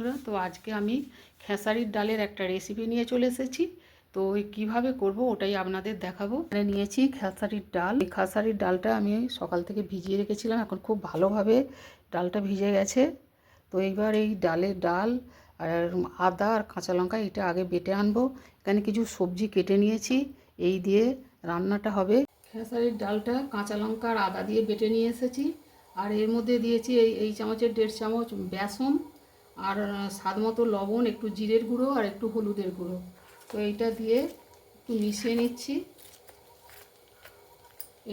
বন্ধুরা, তো আজকে আমি খেসারির ডালের একটা রেসিপি নিয়ে চলে এসেছি। তো কিভাবে করব ওটাই আপনাদের দেখাবো। এখানে নিয়েছি খেসারির ডাল। এই খেসারির ডালটা আমি সকাল থেকে ভিজিয়ে রেখেছিলাম, এখন খুব ভালোভাবে ডালটা ভিজে গেছে। তো এইবার এই ডাল আর আদা আর কাঁচা লঙ্কা এটা আগে বেটে আনবো। এখানে কিছু সবজি কেটে নিয়েছি, এই দিয়ে রান্নাটা হবে। খেসারির ডালটা কাঁচা লঙ্কা আর আদা দিয়ে বেটে নিয়ে এসেছি, আর এর মধ্যে দিয়েছি এই চামচের 1.5 চামচ বেসন, আর স্বাদ মতো লবণ, একটু জিরের গুঁড়ো আর একটু হলুদের গুঁড়ো। তো এইটা দিয়ে একটু মিশিয়ে নিচ্ছি।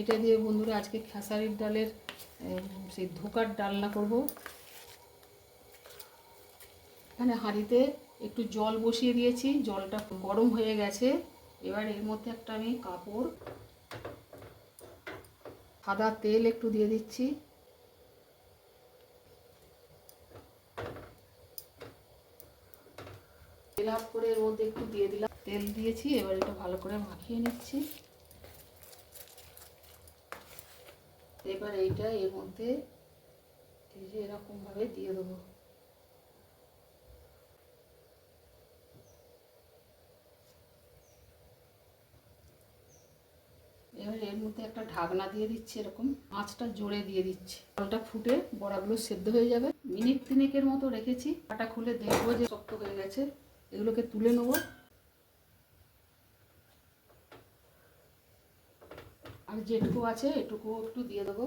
এটা দিয়ে বন্ধুরা আজকে খেসারির ডালের সেই ধোকার ডালনা করব। এখানে হাঁড়িতে একটু জল বসিয়ে দিয়েছি, জলটা গরম হয়ে গেছে। এবার এর মধ্যে একটা আমি কাপড়, সাদা তেল একটু দিয়ে দিচ্ছি। তেল হাফ করে এর মধ্যে একটু দিয়ে দিলাম, তেল দিয়েছি। এবার এটা ভালো করে মাখিয়ে নিচ্ছি। এবার এইটা এর মধ্যে এই যে এরকম ভাবে দিয়ে দেবো। এবার এর মধ্যে একটা ঢাকনা দিয়ে দিচ্ছি, এরকম আঁচটা জোরে দিয়ে দিচ্ছি। জলটা ফুটে বড়াগুলো সেদ্ধ হয়ে যাবে। মিনিট 3 মতো রেখেছি। আটা খুলে দেখবো যে শক্ত হয়ে গেছে, এগুলোকে তুলে নেবো। আর যেটুকু আছে এটুকু একটু দিয়ে দেবো।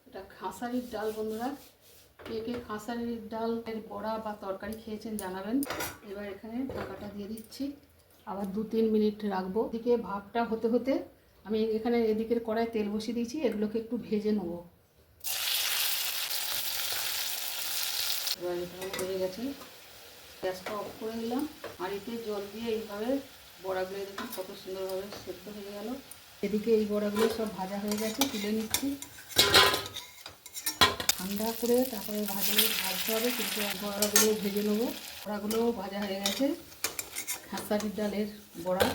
এটা খেসারির ডাল বন্ধুরা, কে কে খেসারির ডালের বড়া বা তরকারি খেয়েছেন জানাবেন। এবার এখানে ঢাকাটা দিয়ে দিচ্ছি, আবার 2-3 মিনিট রাখবো। এদিকে ভাপটা হতে হতে আমি এখানে এদিকের কড়াই তেল বসিয়ে দিয়েছি, এগুলোকে একটু ভেজে নেবো। এবার এটা হয়ে গেছে, গ্যাসটা অফ করে দিলাম। হাঁড়িতে জল দিয়ে এইভাবে বড়াগুলো দেখুন কত সুন্দরভাবে সেদ্ধ হয়ে গেল। এদিকে এই বড়াগুলো সব ভাজা হয়ে গেছে, তুলে নিচ্ছি। ঠান্ডা করে তারপরে ভাজতে হবে, কিন্তু বড়াগুলো ভেজে নেবো। বড়াগুলোও ভাজা হয়ে গেছে, খেসারির ডালের বড়া।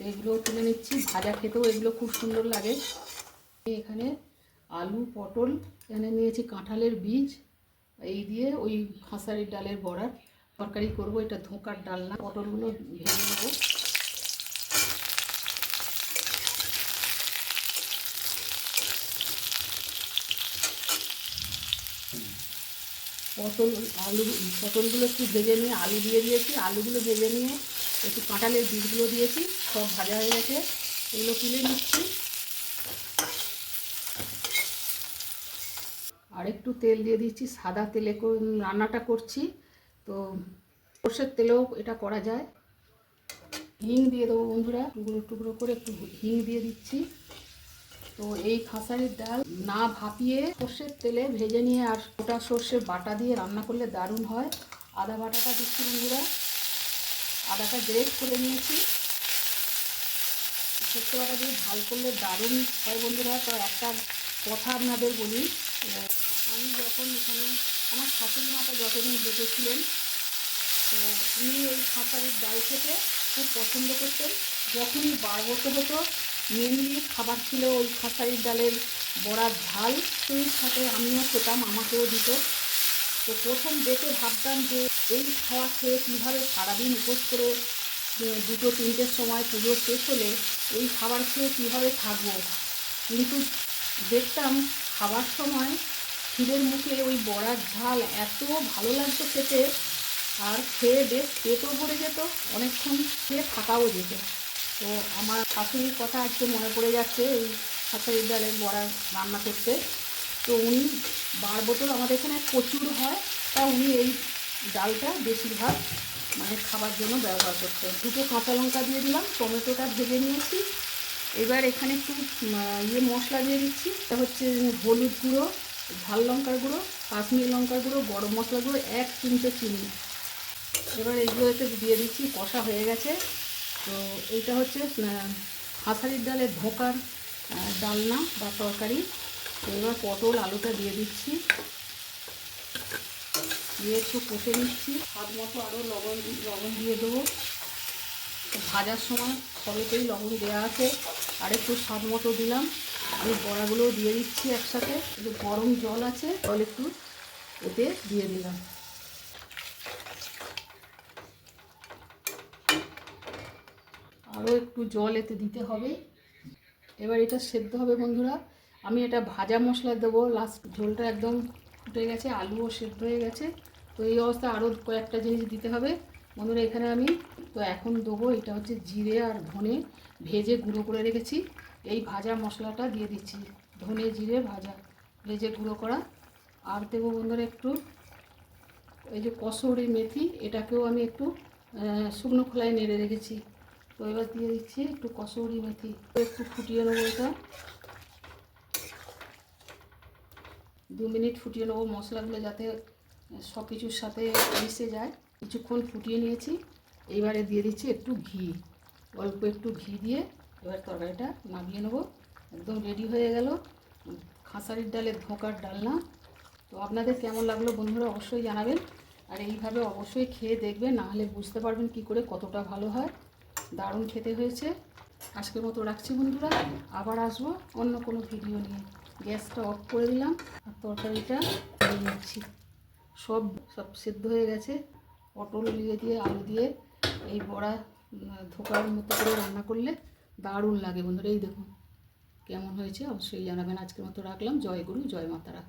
এগুলো তুলে নিচ্ছি। ভাজা খেতেও এগুলো খুব সুন্দর লাগে। এখানে আলু, পটল, এখানে নিয়েছি কাঁঠালের বীজ। এই দিয়ে ওই খেসারির ডালের বড়ার তরকারি করব। এটা ধোঁকার ডালনা। পটলগুলো ভেজে নেব। পটলগুলো একটু ভেজে নিয়ে আলু দিয়ে দিয়েছি। আলুগুলো ভেজে নিয়ে একটু কাঁঠালের বীজগুলো দিয়েছি, সব ভাজা হয়ে গেছে। এগুলো তুলে নিচ্ছি। আর একটু তেল দিয়ে দিচ্ছি, সাদা তেলে রান্নাটা করছি। তো সর্ষের তেলেও এটা করা যায়। হিং দিয়ে দেবো বন্ধুরা, টুকরো টুকরো করে একটু হিং দিয়ে দিচ্ছি। তো এই খেসারির ডাল না ভাপিয়ে সর্ষের তেলে ভেজে নিয়ে আর গোটা সর্ষে বাটা দিয়ে রান্না করলে দারুণ হয়। আদা বাটাটা দিচ্ছি বন্ধুরা, আদাটা গ্রেট করে নিয়েছি। সর্ষে বাটা দিয়ে ঝাল করলে দারুণ হয় বন্ধুরা। তো একটা কথা আপনাদের বলি, আমি যখন এখানে আমার শাশুড়ি মাতা যতদিন বেঁচে ছিলেন, তো উনি এই খেসারির ডাল খেতে খুব পছন্দ করতেন। যখনই বাড়বতে হতো মেনলি খাবার ছিল ওই খেসারির ডালের বড়ার ঝাল। সেই সাথে আমিও খেতাম, আমাকেও দিত। তো প্রথম দেখে ভাবতাম যে এই খাওয়া খেয়ে কীভাবে সারাদিন উপোস করে 2-3টের সময় পুজো শেষ হলে এই খাবার খেয়ে কীভাবে থাকবো। কিন্তু দেখতাম খাবার সময় ক্ষীরের মুখে ওই বড়ার ঝাল এত ভালো লাগতো খেতে, আর খেয়ে বেশ পেটও ভরে যেত, অনেকক্ষণ খেয়ে থাকাও যেত। তো আমার শাশুড়ির কথা আজকে মনে পড়ে যাচ্ছে এই খেসারির ডালের বড়া রান্না করতে। তো উনি বারবছর আমাদের এখানে প্রচুর হয়, তা উনি এই ডালটা বেশিরভাগ মানে খাবার জন্য ব্যবহার করতেন। 2টো কাঁচা লঙ্কা দিয়ে দিলাম, টমেটোটা ভেজে নিয়েছি। এবার এখানে একটু মশলা দিয়ে দিচ্ছি। এটা হচ্ছে হলুদ গুঁড়ো, ঝাল লঙ্কার গুঁড়ো, কাশ্মীরি লঙ্কার গুঁড়ো, গরম মশলা গুঁড়ো, 1 চিমটে চিনি। এবার এইগুলোতে দিয়ে দিচ্ছি, কষা হয়ে গেছে। তো এইটা হচ্ছে খেসারির ডালের ধোঁকার ডালনা বা তরকারি। তো এবার পটল আলুটা দিয়ে দিচ্ছি, দিয়ে একটু কষে নিচ্ছি। স্বাদ মতো আরও লবণ দিয়ে দেবো। ভাজার সময় সবেতেই লবণ দেওয়া আছে, আর একটু স্বাদ মতো দিলাম। আমি বড়াগুলোও দিয়ে দিচ্ছি একসাথে। একটু গরম জল আছে, জল একটু এতে দিয়ে দিলাম। আরও একটু জল এতে দিতে হবে। এবার এটা সেদ্ধ হবে বন্ধুরা। আমি এটা ভাজা মশলা দেবো লাস্ট। ঝোলটা একদম ফুটে গেছে, আলুও সেদ্ধ হয়ে গেছে। তো এই অবস্থায় আরও কয়েকটা জিনিস দিতে হবে বন্ধুরা। এখানে আমি তো এখন দেবো, এটা হচ্ছে জিরে আর ধনে ভেজে গুঁড়ো করে রেখেছি। এই ভাজা মশলাটা দিয়ে দিচ্ছি, ধনে জিরে ভাজা ভেজে গুঁড়ো করা। আর দেবো বন্ধুরা একটু এই যে কসুরি মেথি, এটাকেও আমি একটু শুকনো খোলায় নেড়ে রেখেছি। তো এবার দিয়ে দিচ্ছি একটু কসুরি মেথি, একটু ফুটিয়ে নেবো। এটা 2 মিনিট ফুটিয়ে নেবো, মশলাগুলো যাতে সব কিছুর সাথে মিশে যায়। কিছুক্ষণ ফুটিয়ে নিয়েছি। এইবারে দিয়ে দিচ্ছি একটু ঘি, অল্প একটু ঘি দিয়ে এবার তরকারিটা নামিয়ে নেবো। একদম রেডি হয়ে গেল খাসারির ডালের ধোঁকার ডালনা। তো আপনাদের কেমন লাগলো বন্ধুরা অবশ্যই জানাবেন। আর এইভাবে অবশ্যই খেয়ে দেখবেন, নাহলে বুঝতে পারবেন কি করে কতটা ভালো হয়। দারুণ খেতে হয়েছে। আজকের মতো রাখছি বন্ধুরা, আবার আসবো অন্য কোনো ভিডিও নিয়ে। গ্যাসটা অফ করে দিলাম আর তরকারিটা দিয়ে নিচ্ছি। সব সেদ্ধ হয়ে গেছে। পটল দিয়ে আলু দিয়ে এই বড়া ধোকার মতো করে রান্না করলে দারুণ লাগে বন্ধুরা। এই দেখুন কেমন হয়েছে অবশ্যই জানাবেন। আজকের মতো রাখলাম। জয় গুরু, জয় মাতারা।